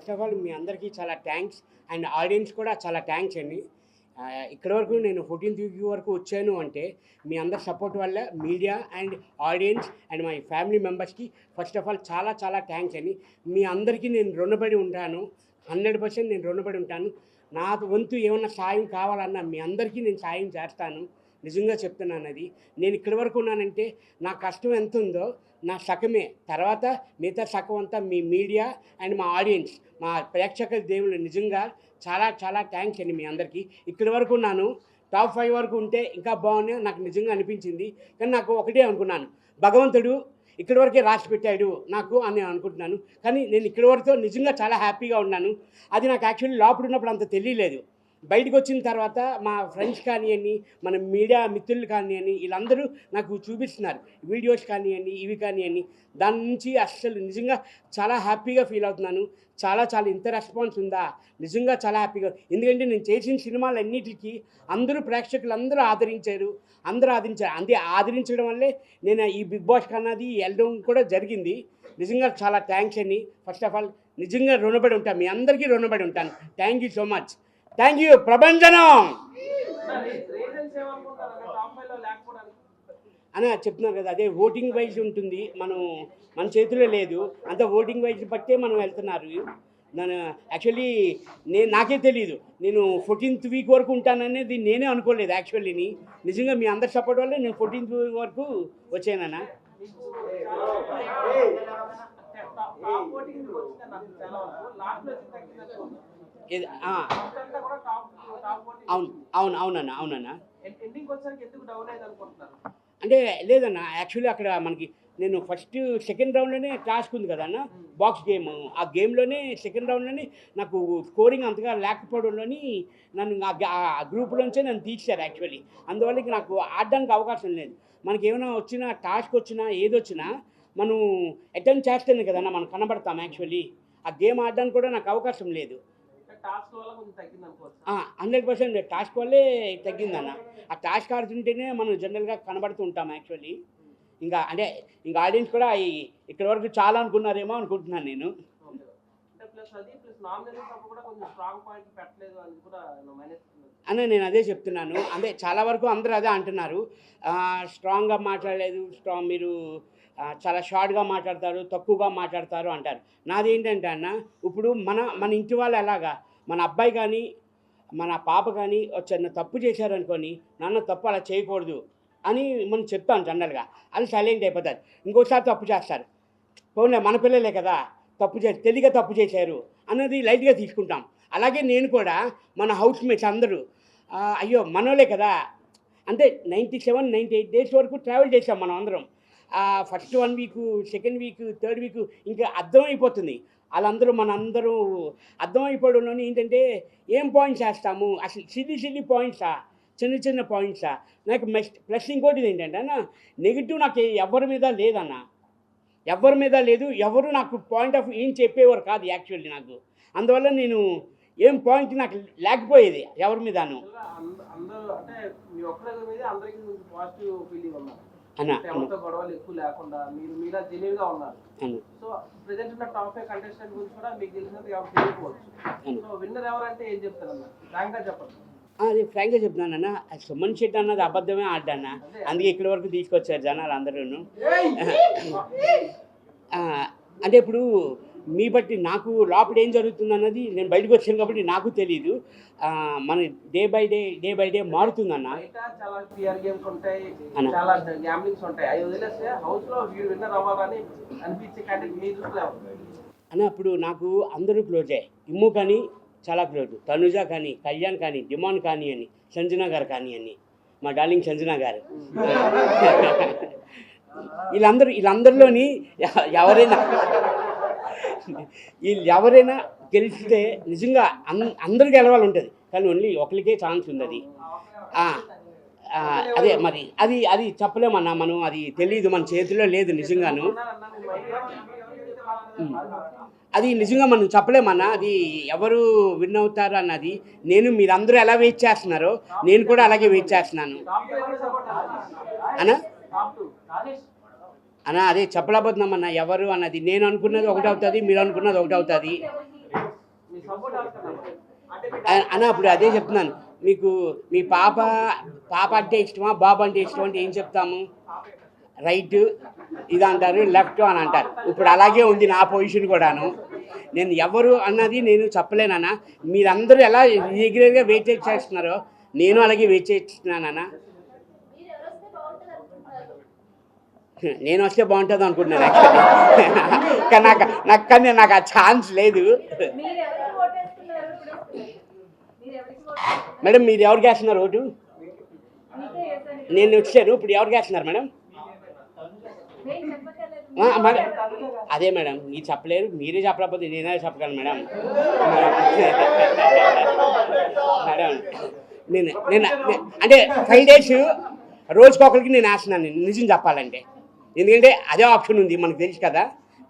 First of all మీ అందరికీ చాలా thanks and audience కూడా చాలా థ్యాంక్స్ అండి. ఇక్కడి వరకు నేను 14th వీక్ వరకు వచ్చాను అంటే మీ అందరి సపోర్ట్ వల్ల media and audience and my family మెంబర్స్కి ఫస్ట్ ఆఫ్ ఆల్ చాలా చాలా థ్యాంక్స్ అండి. మీ అందరికీ నేను రుణపడి ఉంటాను, 100% నేను రుణపడి ఉంటాను. నా వంతు ఏమన్నా సాయం కావాలన్నా మీ అందరికీ నేను సాయం చేస్తాను. నిజంగా చెప్తున్నాను. అది నేను ఇక్కడి వరకు ఉన్నానంటే నా కష్టం ఎంత ఉందో నా సగమే, తర్వాత మిగతా సగం అంతా మీ మీడియా అండ్ మా ఆడియన్స్, మా ప్రేక్షకుల దేవుళ్ళు. నిజంగా చాలా చాలా థ్యాంక్స్ అండి మీ అందరికీ. ఇక్కడి వరకు ఉన్నాను, టాప్ 5 వరకు ఉంటే ఇంకా బాగున్నాయి నాకు నిజంగా అనిపించింది. కానీ నాకు ఒకటే అనుకున్నాను, భగవంతుడు ఇక్కడి వరకే రాసి పెట్టాడు నాకు అని అనుకుంటున్నాను. కానీ నేను ఇక్కడి వరకు నిజంగా చాలా హ్యాపీగా ఉన్నాను. అది నాకు యాక్చువల్లీ లోపల ఉన్నప్పుడు అంత తెలియలేదు. బయటకు వచ్చిన తర్వాత మా ఫ్రెండ్స్ కానివ్వండి, మన మీడియా మిత్రులు కానివ్వండి, వీళ్ళందరూ నాకు చూపిస్తున్నారు వీడియోస్ కానివ్వండి, ఇవి కానివ్వండి. దాని నుంచి అస్సలు నిజంగా చాలా హ్యాపీగా ఫీల్ అవుతున్నాను. చాలా చాలా ఇంత రెస్పాన్స్ ఉందా, నిజంగా చాలా హ్యాపీగా. ఎందుకంటే నేను చేసిన సినిమాలన్నిటికీ ప్రేక్షకులు అందరూ ఆదరించారు. అంతే ఆదరించడం వల్లే నేను ఈ బిగ్ బాస్ కన్నది వెళ్ళడం కూడా జరిగింది. నిజంగా చాలా థ్యాంక్స్ అండి. ఫస్ట్ ఆఫ్ ఆల్ నిజంగా రుణపడి ఉంటాను, మీ అందరికీ రుణపడి ఉంటాను. Thank you so much. Thank you ప్రభంజనం అని చెప్తున్నారు కదా. అదే ఓటింగ్ వైజ్ ఉంటుంది, మన చేతిలో లేదు. అంత ఓటింగ్ వైజ్ బట్టే మనం వెళ్తున్నారు. నన్ను యాక్చువల్లీ నాకే తెలియదు నేను 14th వీక్ వరకు ఉంటాననేది నేనే అనుకోలేదు యాక్చువల్లీని. నిజంగా మీ అందరి సపోర్ట్ వల్ల నేను 14th వీక్ వరకు వచ్చానన్నా. అవునన్నా. అంటే లేదన్నా, యాక్చువల్లీ అక్కడ మనకి నేను ఫస్ట్ సెకండ్ రౌండ్లోనే టాస్క్ ఉంది కదా అన్న, బాక్స్ గేమ్. ఆ గేమ్లోనే సెకండ్ రౌండ్లోనే నాకు స్కోరింగ్ అంతగా లేకపోవడంలోని నన్ను ఆ గ్రూప్లోంచే నన్ను తీర్చారు యాక్చువల్లీ. అందువల్ల నాకు ఆడడానికి అవకాశం లేదు. మనకి ఏమైనా వచ్చినా టాస్క్ వచ్చినా ఏదొచ్చినా మనం అటెంప్ట్ చేస్తేనే కదన్నా మనం కనబడతాం. యాక్చువల్లీ ఆ గేమ్ ఆడడానికి కూడా నాకు అవకాశం లేదు. 100% టాస్క్ వల్లే తగ్గిందన్న. ఆ టాస్క్ ఆడుతుంటేనే మనం జనరల్గా కనబడుతూ ఉంటాం యాక్చువల్లీ. ఇంకా ఆడియన్స్ కూడా ఇక్కడి వరకు చాలా అనుకున్నారేమో అనుకుంటున్నాను నేను. అన్న నేను అదే చెప్తున్నాను. చాలా వరకు అందరూ అదే అంటున్నారు, స్ట్రాంగ్గా మాట్లాడలేదు, మీరు చాలా షార్ట్గా మాట్లాడతారు, తక్కువగా మాట్లాడతారు అంటారు. నాది ఏంటంటే అన్న, ఇప్పుడు మన ఇంటి వాళ్ళు ఎలాగా మన అబ్బాయి కానీ మన పాప కానీ చిన్న తప్పు చేశారనుకొని, నాన్న తప్పు అలా చేయకూడదు అని మనం చెప్తాం జనరల్గా. అది సైలెంట్ అయిపోతారు. ఇంకోసారి తప్పు చేస్తారు, పోనీ మన పిల్లలే కదా తెలియక తప్పు చేశారు అన్నది లైట్గా తీసుకుంటాం. అలాగే నేను కూడా మన హౌస్ మేట్స్ అందరూ అయ్యో మనోలే కదా, అంటే 97-98 డేస్ వరకు ట్రావెల్ చేసాం మనం అందరం. First 1 week, second week, third week ఇంకా అర్థమైపోతుంది. వాళ్ళందరూ మనందరూ అర్థమైపోవడంలోని ఏంటంటే ఏం పాయింట్స్ వేస్తాము అసలు, సిల్లీ పాయింట్సా, చిన్న పాయింట్సా. నాకు ప్లస్ ఇంకోటి ఏంటంటే అన్న, నెగిటివ్ నాకు ఎవరి మీద లేదన్న, ఎవరి మీద లేదు. ఎవరు నాకు పాయింట్ ఆఫ్ ఏం చెప్పేవారు కాదు యాక్చువల్లీ నాకు. అందువల్ల నేను ఏం పాయింట్ నాకు లేకపోయేది ఎవరి మీదను గొడవలు ఎక్కువ లేకుండా మీరు మీలా జెన్యూన్ గా ఉన్నారు. సో ప్రెజెంట్ ఉన్న టాప్ 5 కంటెస్టెంట్ గురించి కూడా మీకు తెలిసినది ఎవరు తెలియకపోవచ్చు. సో విన్నర్ ఎవరంటే ఏం చెప్తారన్న, ఫ్రాంక్గా చెప్పండి. అది ఫ్రాంక్గా చెప్తున్నానన్నా, సుమన్ శెట్టి అన్నది అబద్ధమే ఆడ్డాన్న, అందుకే ఇక్కడి వరకు తీసుకొచ్చారు జనాలు అందరూ. అంటే ఇప్పుడు మీ బట్టి నాకు లోపల ఏం జరుగుతుంది అన్నది నేను బయటకు వచ్చాను కాబట్టి నాకు తెలియదు. మన డే బై డే మారుతుందన్న. చాలా పిఆర్ గేమ్స్ ఉంటాయి, చాలా గ్యాంబ్లింగ్స్ ఉంటాయి. అవి వదిలేస్తే హౌస్ లో వీడు విన్నర్ అవ్వాలని అనిపించే కంటెంట్ మీరు అన్న. అప్పుడు నాకు అందరూ క్లోజే, ఇమ్ము కానీ చాలా క్లోజ్, తనుజ కానీ, కళ్యాణ్ కానీ, డిమాండ్ కానీ అని, సంజన గారు కానీ అని, మా డార్లింగ్ సంజన గారు. వీళ్ళందరిలోని ఎవరైనా గెలిస్తే నిజంగా అందరూ గెలవాలి ఉంటుంది, కానీ ఓన్లీ ఒకరికే ఛాన్స్ ఉంది. అది అదే మరి అది చెప్పలేమన్నా మనం, అది తెలియదు, మన చేతిలో లేదు నిజంగాను. అది నిజంగా మనం చెప్పలేమన్నా, అది ఎవరు విన్ అవుతారు అన్నది. మీరందరూ ఎలా వెయిట్ చేస్తున్నారో నేను కూడా అలాగే వెయిట్ చేస్తున్నాను అన్న. అదే చెప్పలేకపోతున్నామన్నా ఎవరు అన్నది. నేను అనుకున్నది ఒకటి అవుతుంది, మీరు అనుకున్నది ఒకటి అవుతుంది. సపోర్ట్ ఎవరికన్నా అంటే మీ అన్న అప్పుడు అదే చెప్తున్నాను మీకు, మీ పాప అంటే ఇష్టమా, బాబు అంటే ఇష్టం అంటే ఏం చెప్తాము? రైట్ ఇది అంటారు, లెఫ్ట్ అని అంటారు. ఇప్పుడు అలాగే ఉంది నా పొజిషన్ కూడాను. నేను ఎవరు అన్నది నేను చెప్పలేనన్నా. మీరందరూ ఎలా రెగ్యులర్గా వెయిట్ చేస్తున్నారో నేను అలాగే వెయిట్ చేస్తున్నానన్నా. నేను వస్తే బాగుంటుంది అనుకుంటున్నాను యాక్చువల్లీ, కానీ నాకు ఆ ఛాన్స్ లేదు. మేడం మీరు ఎవరికి వేస్తున్నారు ఓటు? నేను వచ్చాను, ఇప్పుడు ఎవరికి వేస్తున్నారు మేడం? మేడం అదే మేడం, మీరు చెప్పలేరు, మీరే చెప్పలేకపోతే నేనే చెప్పగలను మేడం. మేడం నేను అంటే 5 days రోజుకొకరికి నేను వేస్తున్నాను నిజం చెప్పాలంటే. ఎందుకంటే అదే ఆప్షన్ ఉంది, మనకు తెలుసు కదా.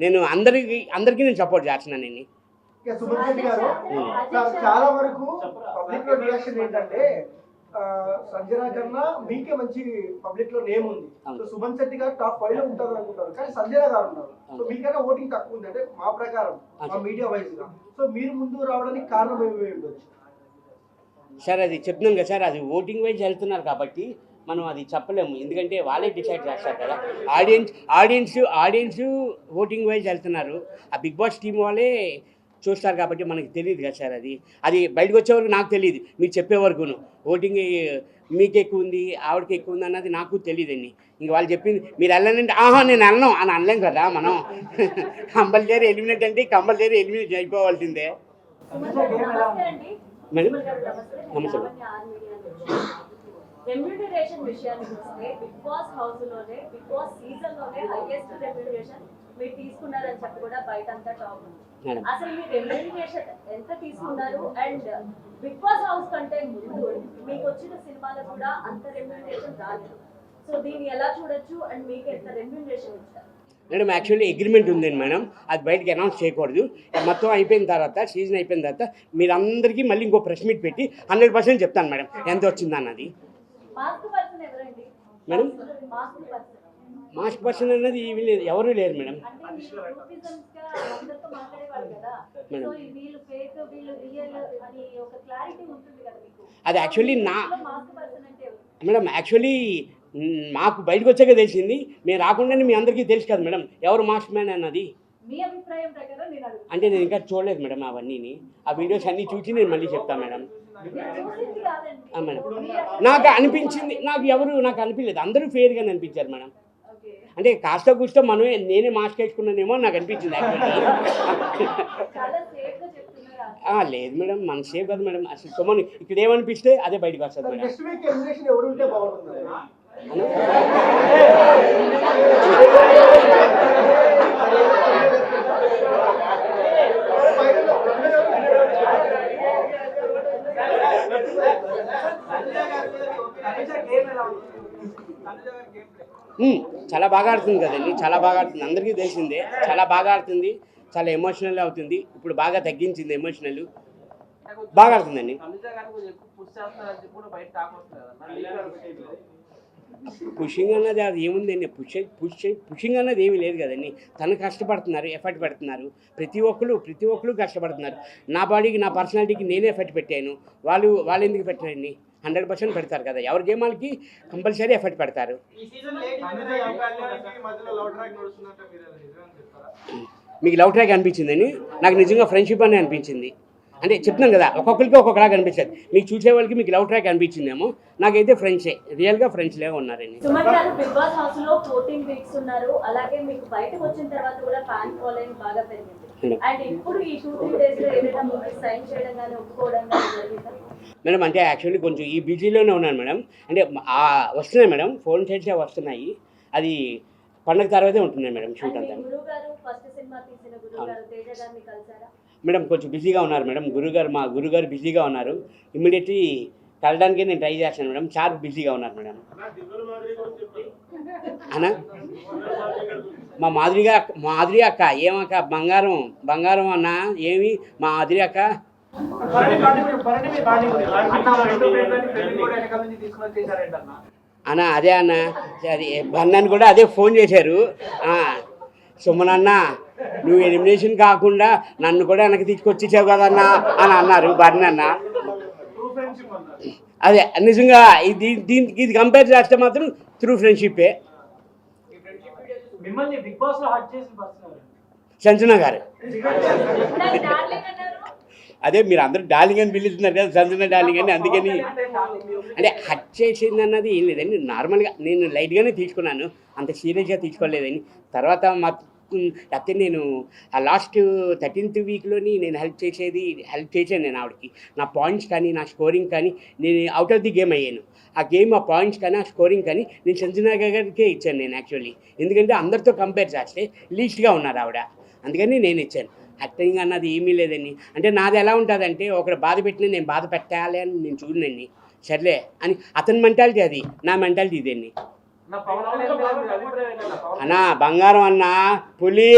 నేను అందరికీ నేను సపోర్ట్ చేస్తున్నాను. నేను సుమన్ శెట్టి గారు చాలా వరకు పబ్లిక్ లో రియాక్షన్ ఏంటంటే సంజన కన్నా మీకే మంచి పబ్లిక్ లో నేమ్ ఉంది. సో సుమన్ శెట్టి గారు టాప్ 5 లో ఉంటారు అనుకుంటారు, కానీ సంజన గారు ఉన్నారు. సో మీకైనా ఓటింగ్ తక్కువ ఉంది అంటే మా ప్రకారం, మా మీడియా వైజ్ గా. సో మీరు ముందు రావడానికి కారణం ఏమి ఉండొచ్చు సార్? అది చెప్తున్నాను కదా సార్, అది ఓటింగ్ వైజ్ వెళ్తున్నారు కాబట్టి మనం అది చెప్పలేము. ఎందుకంటే వాళ్ళే డిసైడ్ చేస్తారు కదా. ఆడియన్స్ ఓటింగ్ వైజ్ వెళ్తున్నారు. ఆ బిగ్ బాస్ టీం వాళ్ళే చూస్తారు కాబట్టి మనకి తెలియదు కదా సార్. అది బయటకు వచ్చే వరకు నాకు తెలియదు, మీరు చెప్పే వరకును. ఓటింగ్ మీకు ఎక్కువ ఉంది, ఆవిడకి ఎక్కువ ఉంది అన్నది నాకు తెలియదండి. ఇంక వాళ్ళు చెప్పింది మీరు వెళ్ళనంటే నేను వెళ్ళను అని అనలేం కదా మనం. కంపల్సరీ ఎలిమినేట్ అంటే కంపల్సరీ ఎలిమినేట్ అయిపోవాల్సిందే మేడం. నమస్తే. రెమ్యూనరేషన్ విషయానికి వస్తే బిగ్ బాస్ హౌస్ లోనే, బిగ్ బాస్ సీజన్ లోనే హైయెస్ట్ రెమ్యూనరేషన్ మీరు తీసుకున్నారని చెప్పి కూడా బయట అంతా టాక్ ఉంది. అసలు మీరు రెమ్యూనరేషన్ ఎంత తీసుకున్నారు? అండ్ బిగ్ బాస్ హౌస్ కంటే ముందు మీకు వచ్చిన సినిమాలో కూడా అంత రెమ్యూనరేషన్ రాలేదు. సో దీన్ని ఎలా చూడొచ్చు? అండ్ మీకు ఎంత రెమ్యూనరేషన్ ఇచ్చారు? మేడం యాక్చువల్లీ అగ్రిమెంట్ ఉందండి మేడం, అది బయటకి అనౌన్స్ చేయకూడదు. మొత్తం అయిపోయిన తర్వాత, సీజన్ అయిపోయిన తర్వాత మీరందరికీ మళ్ళీ ఇంకో ప్రెస్ మీట్ పెట్టి 100% చెప్తాను మేడం ఎంత వచ్చింది అన్నది. మేడం మాస్క్ పర్సన్ అన్నది ఎవరు లేరు మేడం. అది యాక్చువల్లీ యాక్చువల్లీ మాకు బయటకు వచ్చాక తెలిసింది. మేము రాకుండానే మీ అందరికీ తెలుసు కదా మేడం ఎవరు మాస్క్ మ్యాన్ అన్నది. అంటే నేను ఇంకా చూడలేదు మేడం అవన్నీ. ఆ వీడియోస్ అన్నీ చూసి నేను మళ్ళీ చెప్తాను మేడం. మేడం నాకు అనిపించింది, నాకు అనిపించలేదు, అందరూ ఫెయిర్గానే అనిపించారు మేడం. అంటే కాస్త కూస్తో నేనే మాస్క్ వేసుకున్నానేమో నాకు అనిపించింది యాక్చువల్లీ. లేదు మేడం, మన సేఫ్ కదా మేడం. అసలు సుమన్ ఇక్కడ ఏమనిపిస్తే అదే బయటకు వస్తుంది మేడం. చాలా బాగా ఆడుతుంది కదండి, చాలా బాగా ఆడుతుంది, అందరికీ తెలిసిందే. చాలా బాగా ఆడుతుంది, చాలా ఎమోషనల్ అవుతుంది. ఇప్పుడు బాగా తగ్గించింది ఎమోషనల్, బాగా ఆడుతుందండి. పుషింగ్ అన్నది అది ఏముందండి, పుషింగ్ అన్నది ఏమీ లేదు కదండి. తను కష్టపడుతున్నారు, ఎఫర్ట్ పెడుతున్నారు. ప్రతి ఒక్కరు కష్టపడుతున్నారు. నా బాడీకి, నా పర్సనాలిటీకి నేనే ఎఫర్ట్ పెట్టాను, వాళ్ళు ఎందుకు పెట్టారండి? 100% పెడతారు కదా. ఎవరి గేమాలకి కంపల్సరీ ఎఫర్ట్ పెడతారు. మీకు లవ్ ట్రాక్ అనిపించిందని? నాకు నిజంగా ఫ్రెండ్షిప్ అని అనిపించింది. అంటే చెప్తున్నాను కదా, ఒక్కొక్కరికి ఒక్కొక్కలాగా అనిపిస్తుంది. మీకు చూసే వాళ్ళకి మీకు లవ్ ట్రాక్ అనిపించిందేమో, నాకైతే ఫ్రెండ్సే, రియల్గా ఫ్రెండ్స్ లాగా ఉన్నారండి. సుమన్ గారు బిగ్ బాస్ హౌస్ లో 14 వీక్స్ ఉన్నారు. అలాగే మీకు బయటకు వచ్చిన తర్వాత కూడా ఫ్యాన్ ఫాలోయింగ్ బాగా పెరిగింది. అండ్ ఇప్పుడు ఈ 2-3 days లో ఏదైనా మూవీ సైన్ చేయడం కానీ ఒప్పుకోవడం కానీ జరిగిందా మేడం? అంటే యాక్చువల్లీ కొంచెం ఈ బిజీలోనే ఉన్నాను మేడం. అంటే వస్తున్నాయి మేడం, ఫోన్ చేసే వస్తున్నాయి. అది పండగ తర్వాతే ఉంటున్నాయి మేడం షూట్ అంతా. మేడం కొంచెం బిజీగా ఉన్నారు మేడం. మా గురుగారు బిజీగా ఉన్నారు. ఇమ్మీడియట్లీ కలడానికే నేను ట్రై చేస్తాను మేడం. చాలా బిజీగా ఉన్నారు మేడం. అన్నా మా మాధురి అక్క ఏమక్క బంగారం అన్న ఏమి మా మాధురి అక్క అన్న అదే అన్న, అది బన్నాను కూడా అదే ఫోన్ చేశారు. సుమనన్న నువ్వు ఎలిమినేషన్ కాకుండా నన్ను కూడా వెనక్కి తీసుకొచ్చేసావు కదన్నా అని అన్నారు బర్ని అన్న. అదే నిజంగా దీనికి ఇది కంపేర్ చేస్తే మాత్రం త్రూ ఫ్రెండ్షిప్పే. మిమ్మల్ని బిగ్ బాస్ లో హట్ చేసిన పర్సన్ సంజన గారు. నాకు డార్లింగ్ అన్నారు. అదే మీరు అందరూ డార్లింగ్ అని పిలుస్తున్నారు కదా, సంజన డార్లింగ్ అని. అందుకని అంటే హట్ చేసింది అన్నది ఏం లేదండి, నార్మల్గా నేను లైట్గానే తీసుకున్నాను, అంత సీరియస్గా తీసుకోలేదని. తర్వాత అయితే నేను ఆ లాస్ట్ 13th వీక్లోని నేను హెల్ప్ చేశాను నేను ఆవిడకి. నా పాయింట్స్ కానీ నా స్కోరింగ్ కానీ నేను అవుట్ ఆఫ్ ది గేమ్ అయ్యాను. ఆ పాయింట్స్ కానీ ఆ స్కోరింగ్ కానీ నేను సంజన గారికే ఇచ్చాను నేను యాక్చువల్లీ. ఎందుకంటే అందరితో కంపేర్ చేస్తే లీస్ట్గా ఉన్నారు ఆవిడ, అందుకని నేను ఇచ్చాను. యాక్టింగ్ అన్నది ఏమీ లేదండి. అంటే నాది ఎలా ఉంటుందంటే ఒకరు బాధ పెట్టినా నేను బాధ పెట్టాలి అని నేను చూడండి, సర్లే అని అతని మెంటాలిటీ, అది నా మెంటాలిటీ ఇదండి. అన్నా బంగారం అన్నా పులి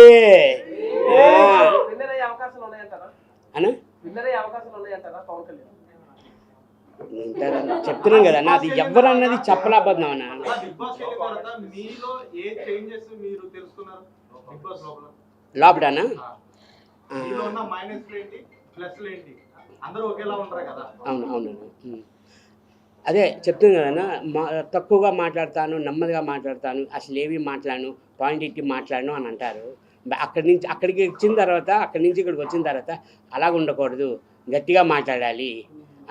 అన్నా చెప్తున్నాం కదా అన్న, అది ఎవరు అన్నది చెప్పలేకపోతున్నాం అన్న. లోపడనా అవును అవును అదే చెప్తుంది కదన్నా, తక్కువగా మాట్లాడతాను, నెమ్మదిగా మాట్లాడతాను, అసలు ఏవి మాట్లాడను, పాయింట్ ఇట్టి మాట్లాడను అని అంటారు. అక్కడికి వచ్చిన తర్వాత, అక్కడి నుంచి ఇక్కడికి వచ్చిన తర్వాత అలాగ ఉండకూడదు, గట్టిగా మాట్లాడాలి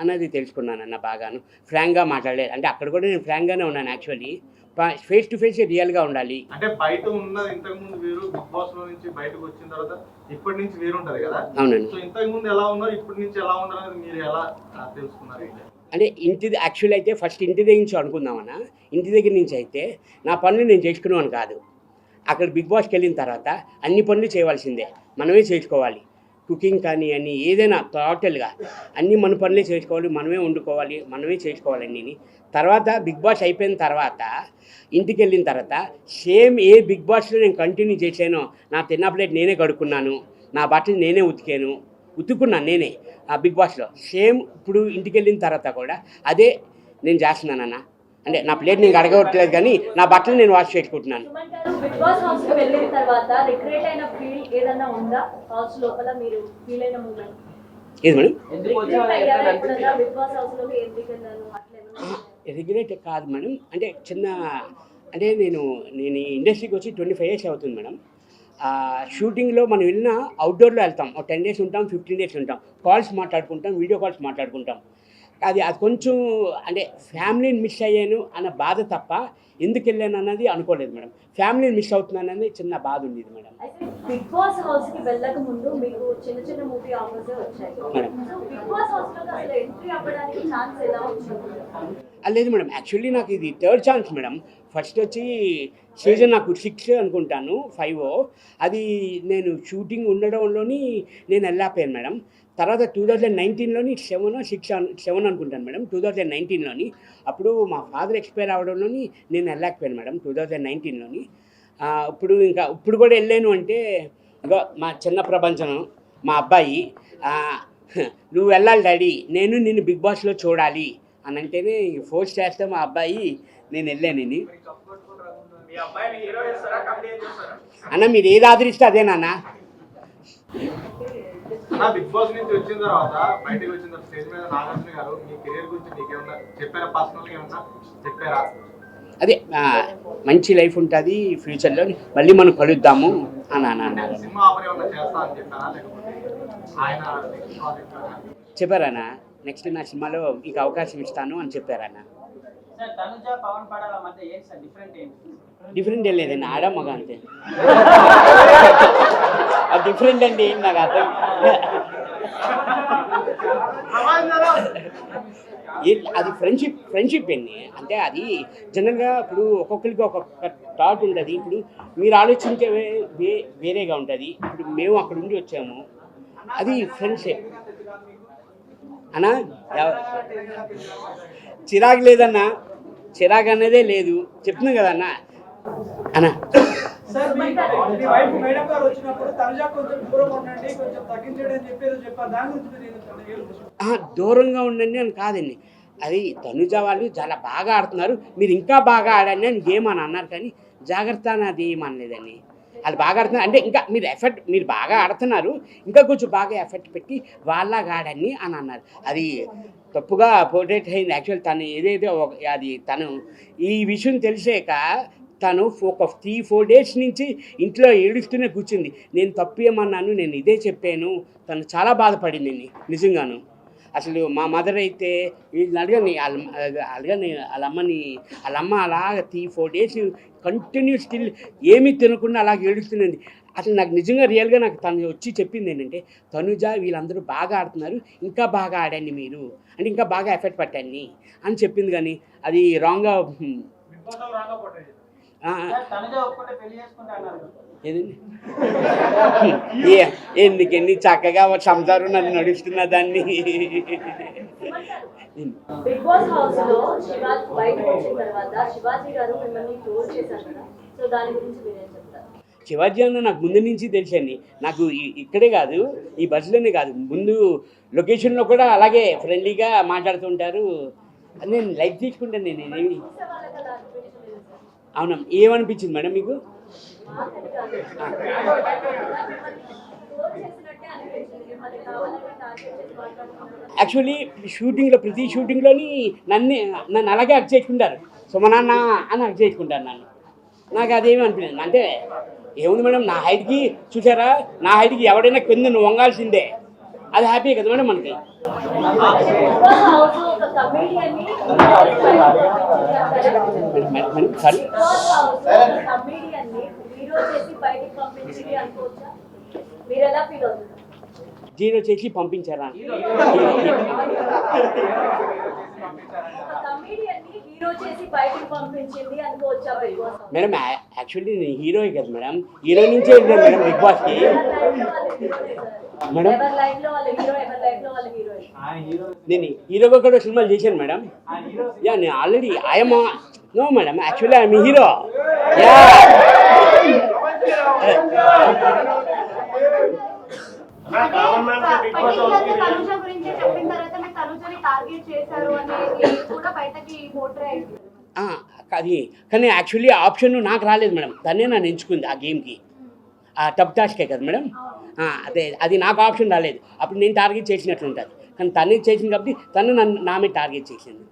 అన్నది తెలుసుకున్నానన్న. బాగాను ఫ్రాంక్గా మాట్లాడలేదు. అంటే అక్కడ కూడా నేను ఫ్రాంక్గానే ఉన్నాను యాక్చువల్లీ. ఫేస్ టు ఫేస్ రియల్గా ఉండాలి. అంటే బయట ఉన్నది ఇంతకు ముందు వేరు, బిగ్ బాస్ లో నుంచి బయటకు వచ్చిన తర్వాత ఇప్పటి నుంచి వేరు ఉంటది కదా. అవునండి. సో ఇంతకు ముందు ఎలా ఉన్నారు, ఇప్పటి నుంచి ఎలా ఉన్నారు మీరు ఎలా తెలుసుకున్నారు? అంటే యాక్చువల్ అయితే ఫస్ట్ ఇంటి దగ్గర నుంచి అనుకుందామన్నా. ఇంటి దగ్గర నుంచి అయితే నా పనులు నేను చేసుకునేవాను కాదు. అక్కడ బిగ్ బాస్కి వెళ్ళిన తర్వాత అన్ని పనులు చేయవలసిందే, మనమే చేసుకోవాలి. కుకింగ్ కానీ అని ఏదైనా టోటల్గా అన్నీ మన పనులే చేసుకోవాలి, మనమే వండుకోవాలి, మనమే చేసుకోవాలి అన్నీ. తర్వాత బిగ్ బాస్ అయిపోయిన తర్వాత ఇంటికి వెళ్ళిన తర్వాత సేమ్ ఏ బిగ్ బాస్లో నేను కంటిన్యూ చేశానో, నా తిన్న ప్లేట్ నేనే కడుక్కున్నాను, నా బట్టలు నేనే ఉతుక్కున్నాను నేనే ఆ బిగ్ బాస్లో. సేమ్ ఇప్పుడు ఇంటికి వెళ్ళిన తర్వాత కూడా అదే నేను చేస్తున్నానన్న. అంటే నా ప్లేట్ నేను అడగట్లేదు కానీ నా బట్టలు నేను వాష్ చేసుకుంటున్నాను. బిగ్ బాస్ హౌస్ కి వెళ్ళిన తర్వాత రిగ్రెట్ అయిన ఫీల్ ఏదైనా ఉందా? హౌస్ లోపల మీరు ఫీల్ అయిన మూమెంట్ ఏది మేడం? బిగ్ బాస్ హౌస్ లోకి ఎందుకు వెళ్ళాను అట్లా రిగ్రెట్ కాదు మేడం. అంటే అంటే నేను ఇండస్ట్రీకి వచ్చి 25 years అవుతుంది మేడం. షూటింగ్లో మనం వెళ్ళినా అవుట్డోర్లో వెళ్తాం, 10 days ఉంటాం, 15 days ఉంటాం, కాల్స్ మాట్లాడుకుంటాం, వీడియో కాల్స్ మాట్లాడుకుంటాం. అది కొంచెం అంటే ఫ్యామిలీని మిస్ అయ్యాను అన్న బాధ తప్ప ఎందుకు వెళ్ళాను అన్నది అనుకోలేదు మేడం. ఫ్యామిలీని మిస్ అవుతున్నాను అనేది చిన్న బాధ ఉండేది మేడం. బిగ్ బాస్ హౌస్ కి వెళ్ళక ముందు మీకు చిన్న మూవీ ఆఫర్స్ వచ్చాయి మేడం. బిగ్ బాస్ హౌస్ లో అసలు ఎంట్రీ అవ్వడానికి ఛాన్స్ ఎలా వచ్చింది? లేదు మేడం, యాక్చువల్లీ నాకు ఇది 3rd ఛాన్స్ మేడం. ఫస్ట్ వచ్చి సీజన్ నాకు 6 అనుకుంటాను, 5 అది నేను షూటింగ్ ఉండడంలోని నేను వెళ్ళాపోయాను మేడం. తర్వాత 2019లోని 7 అనుకుంటాను మేడం. 2019లోని అప్పుడు మా ఫాదర్ ఎక్స్పైర్ అవ్వడంలోని నేను వెళ్ళలేకపోయాను మేడం 2019లోని. ఇప్పుడు కూడా వెళ్ళాను అంటే ఇగో మా చిన్న ప్రపంచం మా అబ్బాయి నువ్వు వెళ్ళాలి డాడీ, నేను నిన్ను బిగ్ బాస్లో చూడాలి అని అంటేనే ఫోర్స్ చేస్తే మా అబ్బాయి నేను వెళ్ళానని. అన్న మీరు ఏది ఆదరిస్తే అదే నాన్న. బిగ్ బాస్ నుంచి వచ్చిన తర్వాత బయటకు వచ్చిన తర్వాత స్టేజ్ మీద నాగార్జున గారు మీ కెరీర్ గురించి మీకు ఏమన్నా చెప్పారా? పర్సనల్గా ఏమన్నా చెప్పారా? అదే మంచి లైఫ్ ఉంటుంది ఫ్యూచర్లో, మళ్ళీ మనం కలుద్దాము అని అన్నారు. సినిమా ఆఫర్ ఏమన్నా చేస్తా అని చెప్పారా, లేకపోతే ఆయన చెప్పారన్నా నెక్స్ట్ నా సినిమాలో మీకు అవకాశం ఇస్తాను అని చెప్పారన్న. డిఫరెంట్ ఏం లేదండి, ఆడ మగ అంతే. అది డిఫరెంట్ అండి నాకు అర్థం. అది ఫ్రెండ్షిప్ అండి. అంటే అది జనరల్గా ఇప్పుడు ఒక్కొక్కరికి ఒక్కొక్క థాట్ ఉంటుంది. ఇప్పుడు మీరు ఆలోచించే వేరేగా ఉంటుంది. ఇప్పుడు మేము అక్కడ ఉండి వచ్చాము, అది ఫ్రెండ్షిప్ అన్నా. చిరాకు లేదన్నా, చిరాకు అనేదే లేదు, చెప్తున్నాం కదన్నా అన్నా. దూరంగా ఉండండి అని కాదండి, అది తనుజ వాళ్ళు చాలా బాగా ఆడుతున్నారు, మీరు ఇంకా బాగా ఆడండి అని ఏమని అన్నారు, కానీ జాగ్రత్త అని అది ఏమనలేదండి. వాళ్ళు బాగా ఆడుతున్నారు అంటే ఇంకా మీరు బాగా ఆడుతున్నారు, ఇంకా కొంచెం బాగా ఎఫర్ట్ పెట్టి వాళ్ళలాగా ఆడని అని అన్నారు. అది తప్పుగా పోర్ట్రేట్ అయింది. యాక్చువల్ తను ఏదైతే అది తను ఈ విషయం తెలిసాక తను ఒక 3-4 డేస్ నుంచి ఇంట్లో ఏడుస్తూనే కూర్చుంది. నేను తప్పు ఏమన్నాను, నేను ఇదే చెప్పాను. తను చాలా బాధపడింది నిజంగాను. అసలు మా మదర్ అయితే వీళ్ళని అడగని వాళ్ళ అమ్మ అలాగ 3-4 డేస్ కంటిన్యూస్ స్టిల్ ఏమీ తినకుండా అలాగ ఏడుస్తున్నది. అసలు నాకు నిజంగా రియల్గా నాకు తను వచ్చి చెప్పింది ఏంటంటే, తనుజ వీళ్ళందరూ బాగా ఆడుతున్నారు, ఇంకా బాగా ఆడండి మీరు, అంటే ఇంకా బాగా ఎఫెక్ట్ పట్టండి అని చెప్పింది. కానీ అది రాంగ్గా ఏదండి ఎందుకండి చక్కగా సంసారం నన్ను నడుస్తున్న దాన్ని. బిగ్ బాస్ హౌస్ లో శివాజీ బయటకు వచ్చిన తర్వాత శివాజీ గారు మిమ్మల్ని ట్రోల్ చేశారు కదా, సో దాని గురించి మీరేం చెప్తారు? శివాజీ అన్న నాకు ముందు నుంచి తెలుసండి. నాకు ఇక్కడే కాదు, ఈ బస్సులోనే కాదు, ముందు లొకేషన్లో కూడా అలాగే ఫ్రెండ్లీగా మాట్లాడుతుంటారు. నేను లైక్ తీసుకుంటాను. నేనేమి అవునా, ఏమనిపించింది మేడం మీకు? యాక్చువల్లీ ప్రతి షూటింగ్లోని నన్ను అలాగే హక్ చేసుకుంటారు. సుమనాన్న అని హక్ చేసుకుంటారు నన్ను. నాకు అదేమి అనిపించింది అంటే ఏముంది మేడం, నా హైట్కి చూసారా, నా హైట్కి ఎవడైనా కింద నువ్వు వంగాల్సిందే. అది హ్యాపీ కదా మేడం మనకి. సారీ జీరో చేసి పంపించారా? మేడం యాక్చువల్లీ నేను హీరోయే కదా మేడం, హీరో నుంచే వెళ్ళాను మేడం బిగ్ బాస్కి. మేడం నేను హీరోగా కూడా సినిమాలు చేశాను మేడం. యా నేను ఆల్రెడీ ఐఎమ్ నో మేడం, actually I'm hero. Yeah Tanuja గురించి చెప్పిన తర్వాత మీరు తనుజని టార్గెట్ చేశారు అనేది కూడా బయటకి పోర్ట్రే అయింది. కానీ యాక్చువల్లీ ఆప్షన్ నాకు రాలేదు మేడం, తనే నన్ను ఎంచుకుంది ఆ గేమ్కి. ఆ టబ్ టాస్కే కదా మేడం, అదే అది నాకు ఆప్షన్ రాలేదు. అప్పుడు నేను టార్గెట్ చేసినట్లు ఉంటుంది. కానీ తనే చేసింది కాబట్టి తను నా మీద టార్గెట్ చేసింది.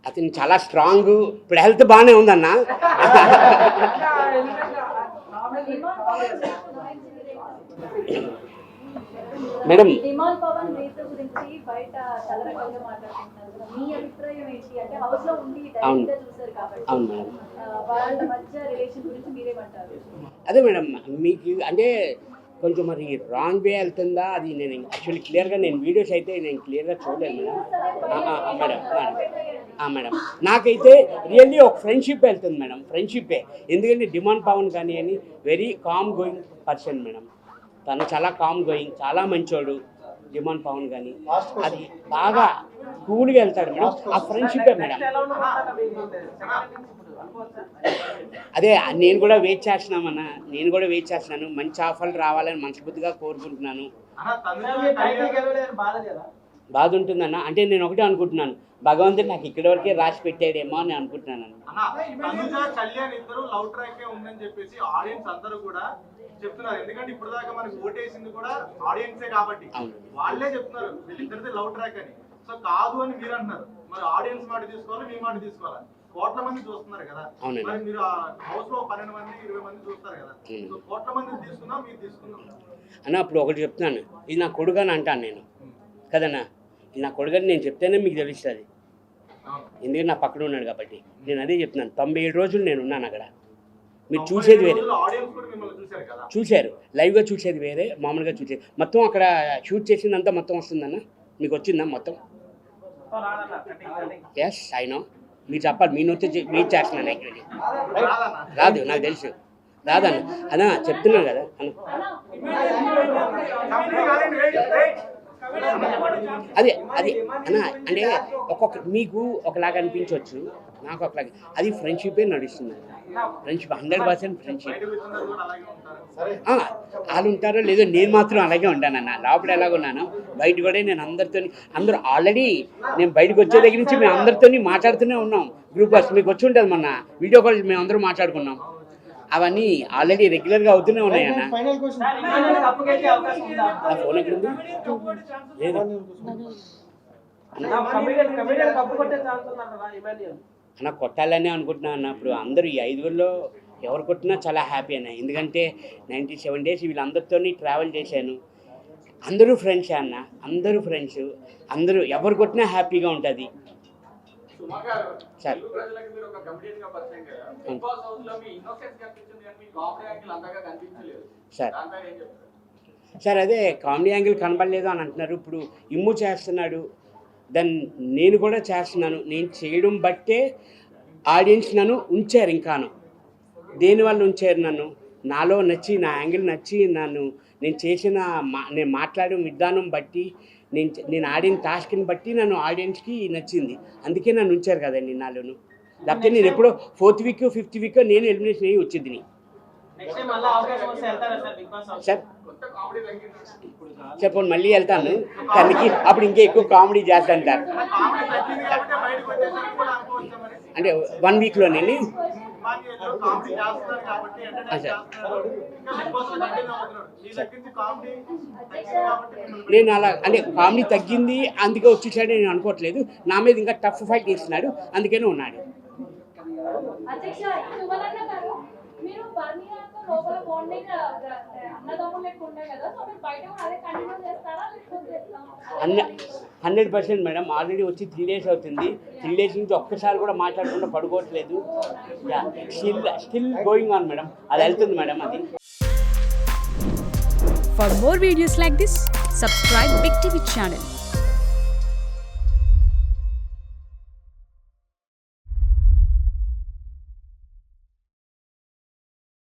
అతను చాలా స్ట్రాంగ్, ఇప్పుడు హెల్త్ బాగానే ఉందన్న. మేడం డిమాండ్ పవన్ రీతు గురించి బయట చాలా రకాలుగా మాట్లాడుకుంటున్నారు. మీ అభిప్రాయం ఏంటి? అంటే హౌస్ లో ఉండి డైరెక్ట్ గా చూసారు కాబట్టి వాళ్ళ మధ్య రిలేషన్ గురించి మీరేమంటారు? అదే మేడం, మీకు అంటే కొంచెం మరి రాంగ్ వే వెళ్తుందా అది నేను యాక్చువల్లీ క్లియర్గా నేను వీడియోస్ అయితే నేను క్లియర్గా చూడలేదు మేడం. మేడం నాకైతే రియల్లీ ఒక ఫ్రెండ్షిప్ వెళ్తుంది మేడం, ఫ్రెండ్షిప్పే. ఎందుకంటే డిమాండ్ పవన్ కానీ అని very calm going person madam. తను చాలా కామ్ గోయింగ్, చాలా మంచోడు డిమాండ్ పవన్ కానీ. అది బాగా కూల్గా వెళ్తాడు మేడం, ఆ ఫ్రెండ్షిప్పే మేడం. అదే నేను కూడా వెయిట్ చేస్తున్నామన్నా, నేను కూడా వెయిట్ చేస్తున్నాను. మంచి ఆఫర్లు రావాలని మనస్ఫూర్తిగా కోరుకుంటున్నాను. బాధ ఉంటుందన్న అంటే నేను ఒకటే అనుకుంటున్నాను, భగవంతుడు నాకు ఇక్కడి వరకే రాసి పెట్టాడేమో అని అనుకుంటున్నాను. చెప్తున్నారు ఎందుకంటే ఇప్పుడు దాకా మనకి ఓటేసింది కూడా ఆడియన్సే కాబట్టి వాళ్ళే చెప్తున్నారు వీళ్ళిద్దరిది లవ్ ట్రాక్ అని. సో కాదు అని మీరు అంటున్నారు, మరి ఆడియన్స్ మాట తీసుకోవాలి, మీ మాట తీసుకోవాలి. కోట్ల మంది చూస్తున్నారు కదా, మరి మీరు హౌస్ లో 12 మంది 20 మంది చూస్తారు కదా, సో కోట్ల మంది తీసుకున్నా మీరు తీసుకున్నాం అన్న. అప్పుడు ఒకటి చెప్తున్నాను, ఇది నా కొడుకు అని అంటాను నేను కదన్నా, ఇది నా కొడుకు అని నేను చెప్తేనే మీకు తెలుస్తుంది. ఎందుకంటే నా పక్కన ఉన్నాడు కాబట్టి నేను అదే చెప్తున్నాను. 97 రోజులు నేను ఉన్నాను అక్కడ. మీరు చూసేది వేరే, చూశారు లైవ్గా చూసేది వేరే, మామూలుగా చూసేది మొత్తం అక్కడ షూట్ చేసిందంతా మొత్తం వస్తుందన్న. మీకు వచ్చిందా మొత్తం? Yes I know. మీరు చెప్పాలి, మీ నోట్ వెయిట్ చేస్తున్నాను. యాక్చువల్లీ రాదు, నాకు తెలుసు రాదన్న. అన్నా చెప్తున్నాను కదా అన్న. అదే అది అన్న అంటే మీకు ఒకలాగా అనిపించవచ్చు, నాకు ఒకలాగా. అది ఫ్రెండ్షిపే నడుస్తుంది. Friendship 100% friendship. బయటకు వచ్చిన కూడా అలాగే ఉంటారు. వాళ్ళు ఉంటారో లేదో, నేను మాత్రం అలాగే ఉంటానన్న. లోపల ఎలాగున్నాను బయట కూడా నేను అందరూ ఆల్రెడీ నేను బయటకు వచ్చే దగ్గర నుంచి మేము అందరితో మాట్లాడుతూనే ఉన్నాం. గ్రూప్ వర్క్స్ మీకు వచ్చి ఉంటుంది మొన్న వీడియో కాల్ మేము అందరూ మాట్లాడుకున్నాం. అవన్నీ ఆల్రెడీ రెగ్యులర్గా అవుతూనే ఉన్నాయన్న. ఫైనల్ క్వశ్చన్, నా ఫోన్ ఎక్కడుంది? లేదు కమిడియన్ కప్పు కొట్టే ఛాన్స్ ఉందంటారా ఇమాన్యుయల్? అన్న కొట్టాలనే అనుకుంటున్నాను అన్న. ఇప్పుడు అందరూ ఈ 5గురిలో ఎవరు కొట్టినా చాలా హ్యాపీ అన్న. ఎందుకంటే 97 days వీళ్ళందరితో ట్రావెల్ చేశాను. అందరూ ఫ్రెండ్స్ అన్న, అందరూ ఫ్రెండ్స్, అందరూ ఎవరు కొట్టినా హ్యాపీగా ఉంటుంది. సుమా గారు, సార్. తెలుగు ప్రజలకు మీరు ఒక కమిడియన్ గా పరిచయం కదా. బిగ్ బాస్ హౌస్ లో మీ ఇన్నోసెన్స్ కనిపించింది కానీ మీ కామెడీ యాంగిల్ అంతగా కనిపించలేదు. సార్ దానిపైన ఏం చెప్తారు? సార్ అదే కామెడీ యాంగిల్ కనబడలేదు అని అంటున్నారు. ఇప్పుడు ఇమ్ము చేస్తున్నాడు, దెన్ నేను కూడా చేస్తున్నాను. నేను చేయడం బట్టే ఆడియన్స్ నన్ను ఉంచారు. ఇంకాను దేనివల్ల ఉంచారు నన్ను? నాలో నచ్చి, నా యాంగిల్ నచ్చి, నేను చేసిన నేను మాట్లాడిన విధానం బట్టి, నేను ఆడిన టాస్క్ని బట్టి నన్ను ఆడియన్స్కి నచ్చింది. అందుకే నన్ను ఉంచారు కదండి నాలోను. లేకపోతే నేను ఎప్పుడో 4th week 5th week నేను ఎలిమినేషన్ అయ్యి వచ్చింది. నెక్స్ట్ టైం మళ్ళీ అవకాశం వస్తే వెళ్తారా sir Bigg Boss house? Sir కొత్త కామెడీ తగ్గింది. చెప్పండి, మళ్ళీ వెళ్తాను. కానీ అప్పుడు ఇంకా ఎక్కువ కామెడీ చేస్తాంటారు. కామెడీ తగ్గింది కాబట్టి బయటకు వచ్చేసరికి కూడా అనుకోవచ్చా మరి? అంటే 1 weekలోనే ఇమాన్యుయల్ కామెడీ చేస్తున్నారు కాబట్టి ఎంటర్టైన్ చేస్తున్నారు. ఇంకా బిగ్ బాస్ లో కంటిన్యూ అవుతున్నాడు. మీ దగ్గర నుంచి కామెడీ తగ్గింది కాబట్టి మిమ్మల్ని నేను అలా అంటే కామెడీ తగ్గింది అందుకే వచ్చేసాడు నేను అనుకోవట్లేదు. నా మీద ఇంకా టఫ్ ఫైట్ చేస్తున్నాడు, అందుకనే ఉన్నాడు. అధ్యక్ష, సుమలన్న గారు, మీరు బర్నియాతో లోపల బాండింగ్ అన్నదమ్ములు లెక్క ఉండే కదా, సో మీరు బయట కూడా అదే కంటిన్యూ చేస్తారా లేకపోతే 100% మేడం. ఆల్రెడీ వచ్చి 3 days అవుతుంది. 3 days నుంచి ఒక్కసారి కూడా మాట్లాడకుండా పడుకోవట్లేదు. Still going on madam. అది వెళ్తుంది మేడం అది. For more videos like this, subscribe Big TV channel.